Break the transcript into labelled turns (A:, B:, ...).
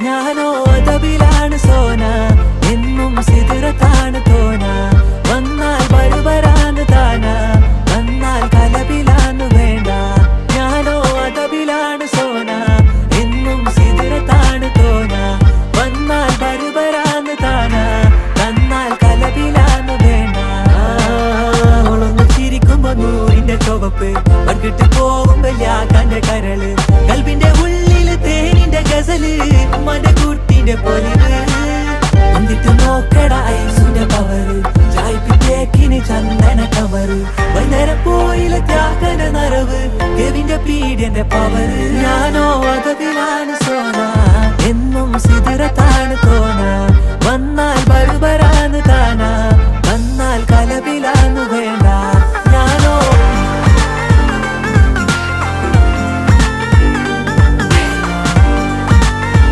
A: ഞാനോ അതബിലാണ് സോന, എന്നും സിദറത്താണ് തോന. വന്നാൽ ബർബരാണ് താന, വന്നാൽ കലബിലാണ് വേണ്ട. ഞാനോ അതബിലാണ് സോന, എന്നും സിദറത്താണ് തോന. വന്നാൽ ബർബരാണ് താന, വന്നാൽ കലബിലാണ് വേണ്ട. അവളൊന്ന് ചിരിക്കുമ്പോ നൂറിന്റെ ചുവപ്പ്, പങ്കിട്ട് പോകുമ്പോ യാക്കാന്റെ കരള്. കൽബിന്റെ ഉള്ളില് തേനിന്റെ ഗസല്, മടകൂട്ടിന്റെ പൊലിവ്. എന്നിട്ട് നോക്കട ഐസുന്റെ പവറ്, ചായ്പിറ്റേക്കിന് ചന്ദന കവറ്. വൈകുന്നേരം പോയിലെ ത്യാഗന നരവ്, കെവിന്റെ പീഡിയന്റെ പവറ്. ഞാനോ അതബിലാണ് സോന.